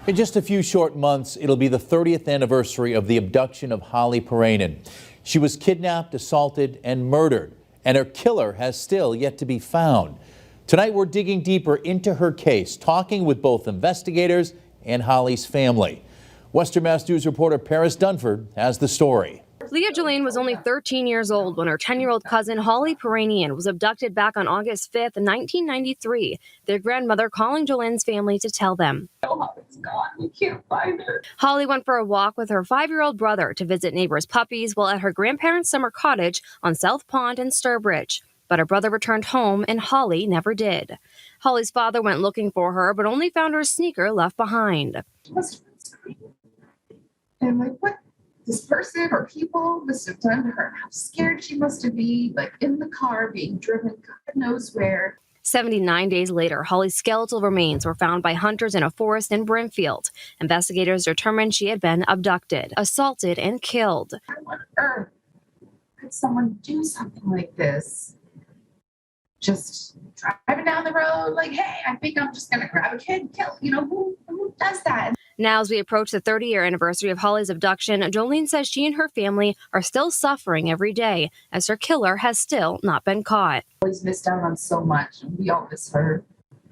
In just a few short months, it'll be the 30th anniversary of the abduction of Holly Piirainen. She was kidnapped, assaulted, and murdered, and her killer has still yet to be found. Tonight, we're digging deeper into her case, talking with both investigators and Holly's family. Western Mass News reporter Paris Dunford has the story. Leah Jolene was only 13 years old when her 10-year-old cousin Holly Piirainen was abducted back on August 5th, 1993. Their grandmother calling Jolene's family to tell them. Holly's gone. We can't find her. Holly went for a walk with her 5-year-old brother to visit neighbors' puppies while at her grandparents' summer cottage on South Pond and Sturbridge. But her brother returned home and Holly never did. Holly's father went looking for her, but only found her sneaker left behind. And I'm like, what? This person or people must have done to her. How scared she must have been, like in the car being driven God knows where. 79 days later, Holly's skeletal remains were found by hunters in a forest in Brimfield. Investigators determined she had been abducted, assaulted, and killed. How on earth could someone do something like this? Just driving down the road, like, hey, I think I'm just gonna grab a kid and kill. Who does that? Now, as we approach the 30-year anniversary of Holly's abduction, Jolene says she and her family are still suffering every day as her killer has still not been caught. Always missed out on so much, and we all miss her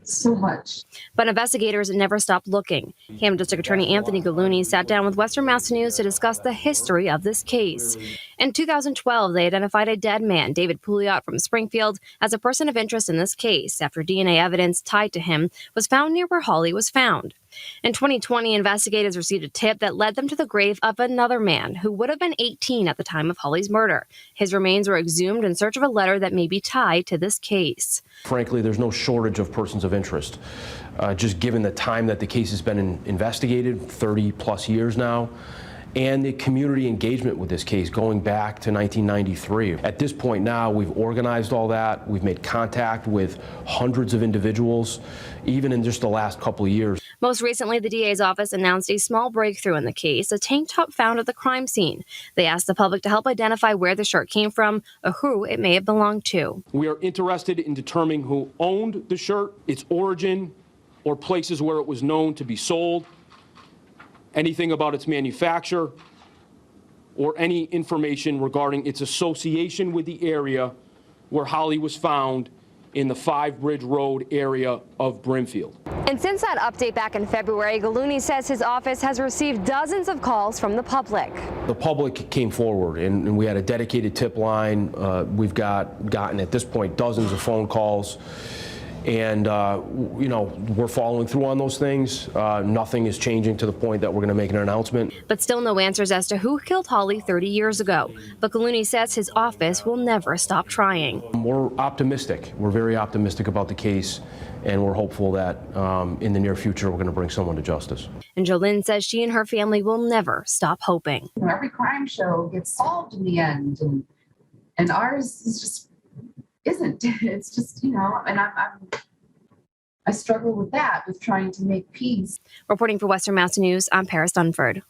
so much. But investigators never stopped looking. Hampton District Attorney Anthony Gallooni sat down with Western Mass News to discuss the history of this case. In 2012, they identified a dead man, David Pouliot from Springfield, as a person of interest in this case after DNA evidence tied to him was found near where Holly was found. In 2020, investigators received a tip that led them to the grave of another man who would have been 18 at the time of Holly's murder. His remains were exhumed in search of a letter that may be tied to this case. Frankly, there's no shortage of persons of interest. Just given the time that the case has been investigated, 30 plus years now, and the community engagement with this case going back to 1993. At this point now, we've organized all that. We've made contact with hundreds of individuals, even in just the last couple of years. Most recently, the DA's office announced a small breakthrough in the case, a tank top found at the crime scene. They asked the public to help identify where the shirt came from or who it may have belonged to. We are interested in determining who owned the shirt, its origin, or places where it was known to be sold, anything about its manufacture, or any information regarding its association with the area where Holly was found in the 5 Bridge Road area of Brimfield. And since that update back in February, Gallooni says his office has received dozens of calls from the public. The public came forward, and we had a dedicated tip line. We've gotten at this point dozens of phone calls. And, we're following through on those things. Nothing is changing to the point that we're going to make an announcement. But still no answers as to who killed Holly 30 years ago. But Gallooni says his office will never stop trying. We're optimistic. We're very optimistic about the case, and we're hopeful that in the near future we're going to bring someone to justice. And Jolene says she and her family will never stop hoping. Every crime show gets solved in the end, and ours is just isn't. It's just, and I struggle with that, with trying to make peace. Reporting for Western Mass News, I'm Paris Dunford.